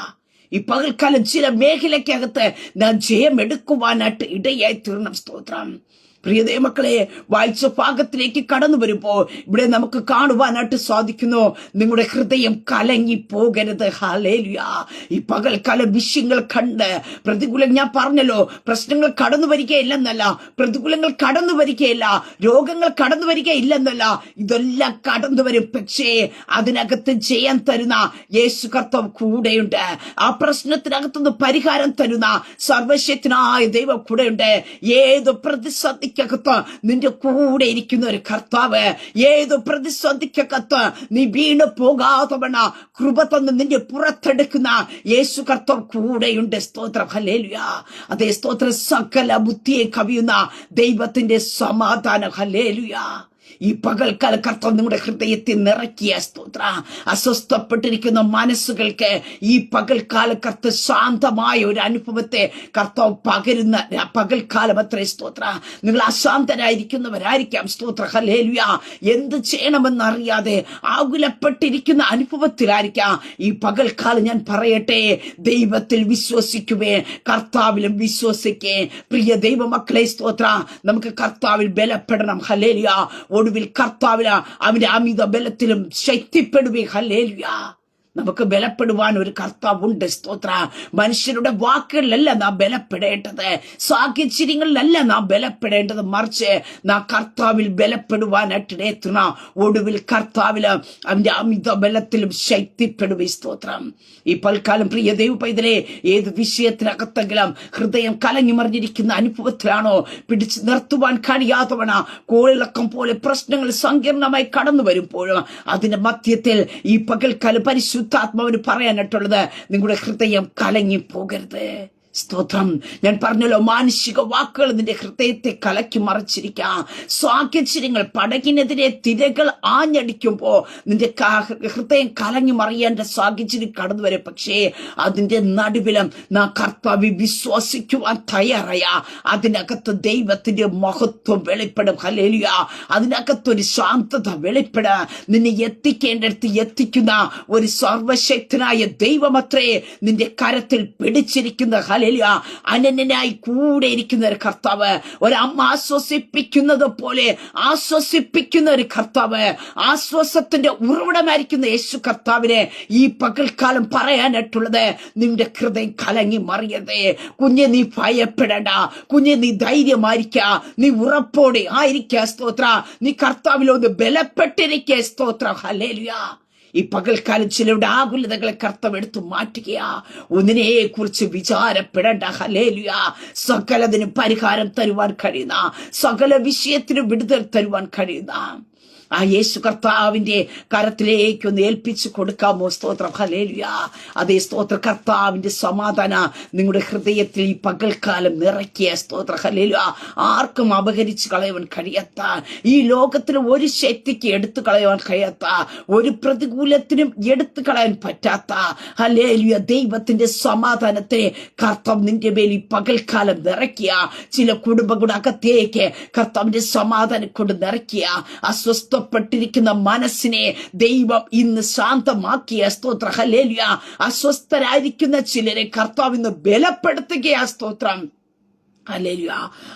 ഈ പകൽക്കാലം ചില മേഖലയ്ക്കകത്ത് ഞാൻ ജയം എടുക്കുവാനായിട്ട് ഇടയായി തീർണം. സ്തോത്രം. പ്രിയ ദൈവമക്കളെ, വായിച്ച ഭാഗത്തിലേക്ക് കടന്നു വരുമ്പോ ഇവിടെ നമുക്ക് കാണുവാനായിട്ട് സാധിക്കുന്നു, നിങ്ങളുടെ ഹൃദയം കലങ്ങി പോകരുത്. ഹല്ലേലൂയ. ഈ പകൽക്കാല വിഷയങ്ങൾ കണ്ട് പ്രതികൂലം, ഞാൻ പറഞ്ഞല്ലോ, പ്രശ്നങ്ങൾ കടന്നു വരികയില്ലെന്നല്ല, പ്രതികൂലങ്ങൾ കടന്നു വരികയില്ല, രോഗങ്ങൾ കടന്നു വരികയില്ലെന്നല്ല, ഇതെല്ലാം കടന്നു വരും. പക്ഷേ അതിനകത്ത് ചെയ്യാൻ തരുന്ന യേശു കർത്താവ് കൂടെയുണ്ട്. ആ പ്രശ്നത്തിനകത്തുനിന്ന് പരിഹാരം തരുന്ന സർവശക്തനായ ദൈവം കൂടെയുണ്ട്. ഏത് പ്രതിസന്ധി നിന്റെ കൂടെ ഇരിക്കുന്ന ഒരു കർത്താവ്, ഏത് പ്രതിസന്ധിക്കകത്ത് നീ വീണ് പോകാതവണ കൃപ തന്ന് നിന്റെ പുറത്തെടുക്കുന്ന യേശു കർത്താവ് കൂടെയുണ്ട്. സ്തോത്രം. ഹല്ലേലൂയ. അതേ സ്തോത്രം. സകല ബുദ്ധിയെ കവിയുന്ന ദൈവത്തിന്റെ സമാധാനം. ഹല്ലേലൂയ. ഈ പകൽക്കാല കർത്താവ് നിങ്ങളുടെ ഹൃദയത്തിൽ നിറയ്ക്കിയ. സ്തോത്ര. അസ്വസ്ഥപ്പെട്ടിരിക്കുന്ന മനസ്സുകൾക്ക് ഈ പകൽക്കാല കർത്താവ് ശാന്തമായ ഒരു അനുഭവത്തെ കർത്താവ് പകരുന്ന പകൽക്കാലം അത്രേ. സ്തോത്ര. നിങ്ങൾ അശാന്തരായിരിക്കുന്നവരായിരിക്കാം. സ്തോത്ര. ഹല്ലേലൂയ. എന്ത് ചെയ്യണമെന്നറിയാതെ ആകുലപ്പെട്ടിരിക്കുന്ന അനുഭവത്തിലായിരിക്കാം ഈ പകൽക്കാലം. ഞാൻ പറയട്ടെ, ദൈവത്തിൽ വിശ്വസിക്കുവേ, കർത്താവിലും വിശ്വസിക്കേ. പ്രിയ ദൈവമക്കളെ, സ്തോത്ര, നമുക്ക് കർത്താവിൽ ബലപ്പെടണം. ഹല്ലേലൂയ. ഒടുവിൽ കർത്താവില അവന്റെ അമിത ബലത്തിലും ശക്തിപ്പെടുവേ. ഹല്ലേലൂയ. നമുക്ക് ബലപ്പെടുവാൻ ഒരു കർത്താവുണ്ട്. സ്തോത്ര. മനുഷ്യരുടെ വാക്കുകളിലല്ല നാം ബലപ്പെടേണ്ടത്, സാഹചര്യങ്ങളിലല്ല നാം ബലപ്പെടേണ്ടത്, മറിച്ച് നാം കർത്താവിൽ ബലപ്പെടുവാനായിട്ടിടയെത്തുന്ന ഒടുവിൽ കർത്താവില് അവന്റെ അമിത ബലത്തിലും ശക്തിപ്പെടുവി. സ്തോത്രം. ഈ പൽക്കാലം പ്രിയ ദൈവ പൈതലേ, ഏത് വിഷയത്തിനകത്തെങ്കിലും ഹൃദയം കലങ്ങി മറിഞ്ഞിരിക്കുന്ന അനുഭവത്തിലാണോ, പിടിച്ചു നിർത്തുവാൻ കഴിയാത്തവണ കോളിളക്കം പോലെ പ്രശ്നങ്ങൾ സങ്കീർണമായി കടന്നു വരുമ്പോഴും അതിന്റെ മധ്യത്തിൽ ഈ പകൽക്കാലം പരിശുദ്ധാത്മാവിന് പറയാനായിട്ടുള്ളത്, നിങ്ങളുടെ ഹൃദയം കലങ്ങി പോകരുത്. സ്തോത്രം. ഞാൻ പറഞ്ഞല്ലോ, മാനുഷിക വാക്കുകൾ നിന്റെ ഹൃദയത്തെ കലക്കി മറിച്ചിരിക്കാം. സാഹചര്യങ്ങൾ, പടകിനെതിരെ തിരകൾ ആഞ്ഞടിക്കുമ്പോ നിന്റെ ഹൃദയം കലങ്ങി മറിയേണ്ട സാഹചര്യം കടന്നു വരും. പക്ഷേ അതിന്റെ നടുവിലും നാം കർത്താവിൽ വിശ്വസിക്കുവാൻ തയ്യാറായ അതിനകത്ത് ദൈവത്തിന്റെ മഹത്വം വെളിപ്പെടും. ഹല്ലേലൂയ. അതിനകത്തൊരു ശാന്തത വെളിപ്പെടുക. നിന്നെ എത്തിക്കേണ്ടടുത്ത് എത്തിക്കുന്ന ഒരു സർവശക്തനായ ദൈവമത്രേ നിന്റെ കരത്തിൽ പിടിച്ചിരിക്കുന്ന. അനന്യനായി കൂടെ ഇരിക്കുന്ന ഒരു കർത്താവ്, ഒരമ്മ ആശ്വസിപ്പിക്കുന്നത് പോലെ ആശ്വസിപ്പിക്കുന്ന ഒരു കർത്താവ്, ആശ്വാസത്തിന്റെ ഉറവിടമായിരിക്കുന്ന യേശു കർത്താവിനെ ഈ പകൽക്കാലം പറയാനായിട്ടുള്ളത്, നിന്റെ ഹൃദയം കലങ്ങി മറിയതേ. കുഞ്ഞെ, നീ ഭയപ്പെടേണ്ട. കുഞ്ഞെ, നീ ധൈര്യമായിരിക്ക. നീ ഉറപ്പോടെ ആയിരിക്ക. സ്തോത്ര. നീ കർത്താവിലൊന്ന് ബലപ്പെട്ടിരിക്കുക. സ്തോത്ര. ഹല്ലേലൂയ. ഈ പകൽക്കാലം ചിലരുടെ ആകുലതകളെ കർത്താവ് എടുത്തു മാറ്റുകയാ. ഒന്നിനെ കുറിച്ച് വിചാരപ്പെടേണ്ട. ഹല്ലേലൂയ. സകലതിനും പരിഹാരം തരുവാൻ കഴിയുന്ന, സകല വിഷയത്തിനും വിടുതൽ തരുവാൻ കഴിയുന്ന ആ യേശു കർത്താവിന്റെ കരത്തിലേക്ക് ഒന്ന് ഏൽപ്പിച്ചു കൊടുക്കാമോ? സ്തോത്രം. ഹല്ലേലൂയ. അതേ സ്തോത്ര. കർത്താവിന്റെ സമാധാന നിങ്ങളുടെ ഹൃദയത്തിൽ ഈ പകൽക്കാലം നിറയ്ക്കുക. സ്തോത്ര. ഹല്ലേലൂയ. ആർക്കും അപഹരിച്ചു കളയുവാൻ കഴിയാത്ത, ഈ ലോകത്തിൽ ഒരു ശക്തിക്ക് എടുത്തു കളയുവാൻ കഴിയാത്ത, ഒരു പ്രതികൂലത്തിനും എടുത്തു കളയാൻ പറ്റാത്ത ഹല്ലേലൂയ ദൈവത്തിന്റെ സമാധാനത്തെ കർത്താവ് നിന്റെ മേൽ ഈ പകൽക്കാലം നിറയ്ക്കുക. ചില കുടുംബങ്ങളുടെ അകത്തേക്ക് കർത്താവിന്റെ സമാധാനം കൊണ്ട് നിറയ്ക്കുക. അസ്വസ്ഥപ്പെട്ടിരിക്കുന്ന മനസ്സിനെ ദൈവം ഇന്ന് ശാന്തമാക്കിയ. സ്തോത്ര. ഹല്ലേലൂയ. അസ്വസ്ഥരായിരിക്കുന്ന ചിലരെ കർത്താവ് ഇന്ന് ബലപ്പെടുത്തുകയാ. സ്തോത്രം. ഹല്ലേലൂയ.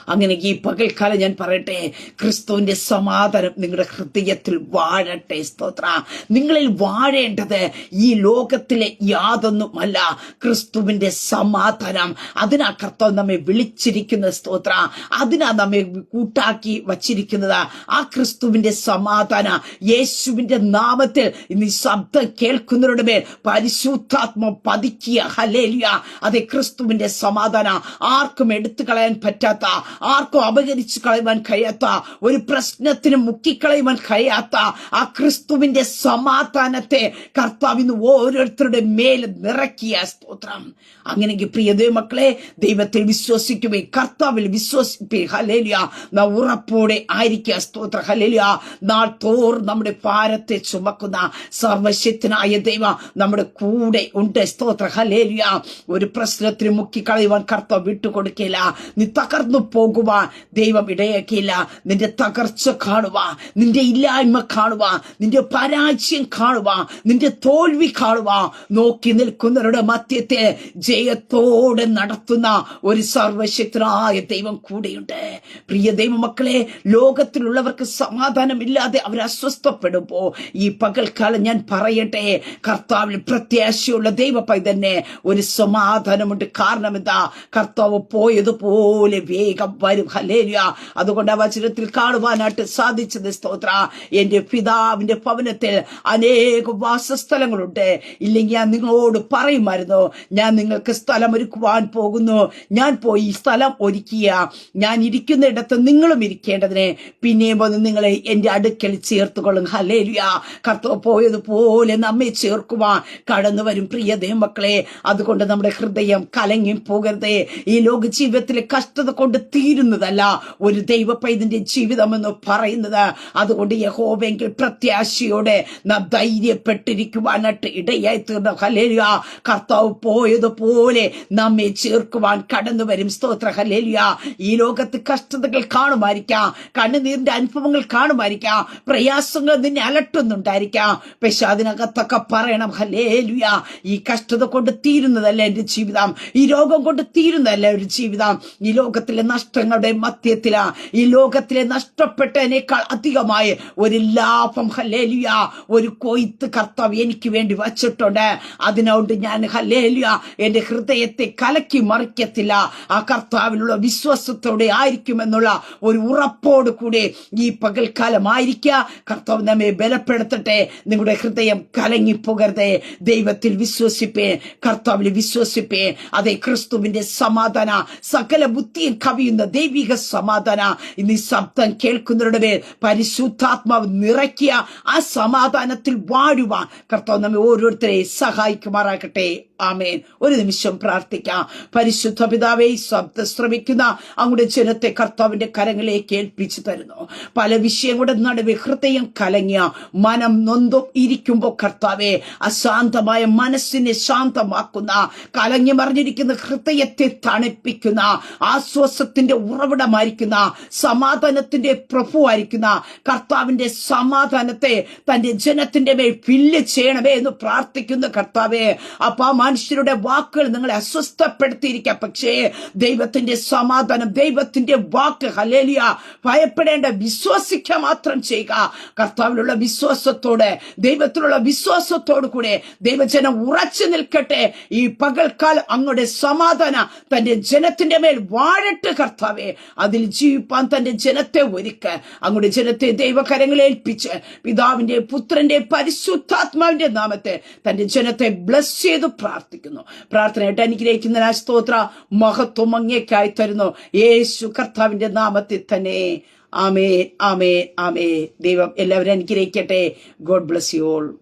അങ്ങനെ ഈ പകൽക്കാലം ഞാൻ പറയട്ടെ, ക്രിസ്തുവിന്റെ സമാധാനം നിങ്ങളുടെ ഹൃദയത്തിൽ വാഴട്ടെ. സ്തോത്ര. നിങ്ങളിൽ വാഴേണ്ടത് ഈ ലോകത്തിലെ യാതൊന്നുമല്ല, ക്രിസ്തുവിന്റെ സമാധാനം. അതിനാ കർത്താവ് നമ്മെ വിളിച്ചിരിക്കുന്നത്. സ്തോത്ര. അതിനാ നമ്മെ കൂട്ടാക്കി വച്ചിരിക്കുന്നത്. ആ ക്രിസ്തുവിന്റെ സമാധാന യേശുവിന്റെ നാമത്തിൽ ഇന്ന് ശബ്ദം കേൾക്കുന്നവരുടെ മേൽ പരിശുദ്ധാത്മ പതിക്കുക. ഹല്ലേലൂയ. അതെ, ക്രിസ്തുവിന്റെ സമാധാനം ആർക്കും എടുത്തു കളയാൻ പറ്റാത്ത, ആർക്കും അപഹരിച്ചു കളയുവാൻ കഴിയാത്ത, ഒരു പ്രശ്നത്തിന് മുക്കിക്കളയുവാൻ കഴിയാത്ത ആ ക്രിസ്തുവിന്റെ സമാധാനത്തെ കർത്താവ് ഇന്ന് ഓരോരുത്തരുടെ മേൽ നിറയ്ക്കുക. സ്തോത്രം. അങ്ങനെയെങ്കിൽ പ്രിയ ദൈവമക്കളെ, ദൈവത്തിൽ വിശ്വസിക്കുകയും കർത്താവിൽ വിശ്വസിക്കുകയും ഹല്ലേലൂയ നാം ഉറപ്പോടെ ആയിരിക്കുക. സ്തോത്ര. ഹല്ലേലൂയ. നാൾ തോറും നമ്മുടെ ഭാരത്തെ ചുമക്കുന്ന സർവശക്തനായ ദൈവം നമ്മുടെ കൂടെ ഉണ്ട്. സ്തോത്ര. ഹല്ലേലൂയ. ഒരു പ്രശ്നത്തിന് മുക്കിക്കളയുവാൻ കർത്താവ് വിട്ടുകൊടുക്കില്ല. നീ തകർന്നു പോകുവാൻ ദൈവം ഇടയാക്കിയില്ല. നിന്റെ തകർച്ച കാണുവാ, നിന്റെ ഇല്ലായ്മ കാണുവാ, നിന്റെ പരാജയം കാണുവാ, നിന്റെ തോൽവി കാണുവാ, നോക്കി നിൽക്കുന്നവരുടെ മധ്യത്തെ ജയത്തോടെ നടത്തുന്ന ഒരു സർവശക്തനായ ദൈവം കൂടെയുണ്ട്. പ്രിയ ദൈവമക്കളെ, ലോകത്തിലുള്ളവർക്ക് സമാധാനമില്ലാതെ അവർ അസ്വസ്ഥപ്പെടുമ്പോ ഈ പകൽക്കാലം ഞാൻ പറയട്ടെ, കർത്താവിൽ പ്രത്യാശയുള്ള ദൈവപ്പൈ തന്നെ ഒരു സമാധാനമുണ്ട്. കാരണം എന്താ? കർത്താവ് പോയതുപോലെ വേഗം വരും. ഹല്ലേലൂയ. അതുകൊണ്ട് ആ വചനത്തിൽ കാണുവാനായിട്ട് സാധിച്ചത്. സ്തോത്ര. എന്റെ പിതാവിന്റെ ഭവനത്തിൽ അനേക വാസസ്ഥലങ്ങളുണ്ട്, ഇല്ലെങ്കിൽ ഞാൻ നിങ്ങളോട് പറയുമായിരുന്നു, ഞാൻ നിങ്ങൾക്ക് സ്ഥലം ഒരുക്കുവാൻ പോകുന്നു. ഞാൻ പോയി സ്ഥലം ഒരുക്കിയ ഞാൻ ഇരിക്കുന്നിടത്ത് നിങ്ങളും ഇരിക്കേണ്ടതിന് പിന്നെയും വന്ന് നിങ്ങളെ എന്റെ അടുക്കൽ ചേർത്തുകൊള്ളും. ഹല്ലേലൂയ. കർത്താവ് പോയതുപോലെ നമ്മെ ചേർക്കുവാൻ കടന്നു വരും. പ്രിയ ദൈവമക്കളെ, അതുകൊണ്ട് നമ്മുടെ ഹൃദയം കലങ്ങി പോകരുതേ. ഈ ലോക ജീവിതത്തിലെ കഷ്ടത കൊണ്ട് തീരുന്നതല്ല ഒരു ദൈവ പൈതന്റെ ജീവിതം എന്ന് പറയുന്നത്. അതുകൊണ്ട് യഹോവയെങ്കിൽ പ്രത്യാശയോടെ നാം ധൈര്യപ്പെട്ടിരിക്കുവാനായിട്ട് ഇടയായി തീർന്നു. ഹല്ലേലൂയ. കർത്താവ് പോയതുപോലെ നമ്മെ ചേർക്കുവാൻ കടന്നു വരും. സ്തോത്ര. ഹല്ലേലൂയ. ഈ ലോകത്ത് കഷ്ടതകൾ കാണുമായിരിക്കാം, കണ്ണുനീരിന്റെ അനുഭവങ്ങൾ കാണുമായിരിക്കാം, പ്രയാസങ്ങൾ നിന്നെ അലട്ടുന്നുണ്ടായിരിക്കാം. പക്ഷെ അതിനകത്തൊക്കെ പറയണം, ഹല്ലേലൂയ, ഈ കഷ്ടത കൊണ്ട് തീരുന്നതല്ല എന്റെ ജീവിതം, ഈ രോഗം കൊണ്ട് തീരുന്നതല്ല ഒരു ജീവിതം, ഈ ലോകത്തിലെ നഷ്ടങ്ങളുടെ മധ്യത്തിലാ, ഈ ലോകത്തിലെ നഷ്ടപ്പെട്ടതിനേക്കാൾ അധികമായി ഒരു ലാഭം, ഹല്ലേലൂയ, ഒരു കൊയ്ത്ത് കർത്താവ് എനിക്ക് വേണ്ടി വച്ചിട്ടുണ്ട്. അതിനോട് ഞാൻ ഹല്ലേലൂയ എന്റെ ഹൃദയത്തെ കലക്കി മറിക്കത്തില്ല. ആ കർത്താവിലുള്ള വിശ്വാസത്തോടെ ആയിരിക്കുമെന്നുള്ള ഒരു ഉറപ്പോട് കൂടി ഈ പകൽക്കാലമായിരിക്കുക. കർത്താവ് നമ്മെ ബലപ്പെടുത്തട്ടെ. നിങ്ങളുടെ ഹൃദയം കലങ്ങിപ്പോകരുതേ. ദൈവത്തിൽ വിശ്വസിപ്പേ, കർത്താവിൽ വിശ്വസിപ്പേ. അതെ, ക്രിസ്തുവിന്റെ സമാധാന, സകല ബുദ്ധിയും കവിയുന്ന ദൈവിക സമാധാന ഇന്ന് ഈ ശബ്ദം കേൾക്കുന്നവരുടെ മേൽ പരിശുദ്ധാത്മാവ് നിറയ്ക്കുക. ആ സമാധാനത്തിൽ വാഴുവാൻ കർത്താവ് നമ്മെ ഓരോരുത്തരെ സഹായിക്കുമാറാകട്ടെ. ആമേൻ. ഒരു നിമിഷം പ്രാർത്ഥിക്കാം. പരിശുദ്ധ പിതാവേ, ശബ്ദം ശ്രമിക്കുന്ന അങ്ങയുടെ ജനത്തെ കർത്താവിന്റെ കരങ്ങളിലേക്ക് ഏൽപ്പിച്ചു തരുന്നു. പല വിഷയങ്ങളുടെ നടുവെ ഹൃദയം കലങ്ങിയ, മനം നൊന്തും ഇരിക്കുമ്പോ കർത്താവെ, അശാന്തമായ മനസ്സിനെ ശാന്തമാക്കുന്ന, കലങ്ങി മറിഞ്ഞിരിക്കുന്ന ഹൃദയത്തെ തണുപ്പിക്കുന്ന, ആശ്വാസത്തിന്റെ ഉറവിടമായിരിക്കുന്ന, സമാധാനത്തിന്റെ പ്രഭുവായിരിക്കുന്ന കർത്താവിന്റെ സമാധാനത്തെ തന്റെ ജനത്തിന്റെ മേൽ ഫില്ല് ചെയ്യണമേ എന്ന് പ്രാർത്ഥിക്കുന്ന കർത്താവെ. അപ്പൊ മനുഷ്യരുടെ വാക്കുകൾ നിങ്ങളെ അസ്വസ്ഥപ്പെടുത്തിയിരിക്കാം. പക്ഷേ ദൈവത്തിന്റെ സമാധാനം, ദൈവത്തിന്റെ വാക്ക്, ഹല്ലേലൂയ, ഭയപ്പെടേണ്ട, വിശ്വസിക്കുക മാത്രം ചെയ്യുക. കർത്താവിലുള്ള വിശ്വാസത്തോടെ, ദൈവത്തിലുള്ള വിശ്വാസത്തോടു കൂടെ ദൈവജനം ഉറച്ചു നിൽക്കട്ടെ. ഈ പകൽക്കാലം അങ്ങയുടെ സമാധാനം തന്റെ ജനത്തിന്റെ മേൽ വാഴട്ട് കർത്താവെ. അതിൽ ജീവിപ്പാൻ തന്റെ ജനത്തെ ഒരുക്ക്. അങ്ങയുടെ ജനത്തെ ദൈവകരങ്ങളെ ഏൽപ്പിച്ച് പിതാവിന്റെ, പുത്രന്റെ, പരിശുദ്ധാത്മാവിന്റെ നാമത്തെ തന്റെ ജനത്തെ ബ്ലസ് ചെയ്ത് പ്രാർത്ഥിക്കുന്നു. പ്രാർത്ഥനയായിട്ട് അനുഗ്രഹിക്കുന്ന സ്തോത്ര മഹത്വം അങ്ങേക്കായി തരുന്നു, യേശു കർത്താവിന്റെ നാമത്തിൽ തന്നെ. ആമേൻ, ആമേൻ, ആമേൻ. ദൈവം എല്ലാവരും അനുഗ്രഹിക്കട്ടെ. God bless you all.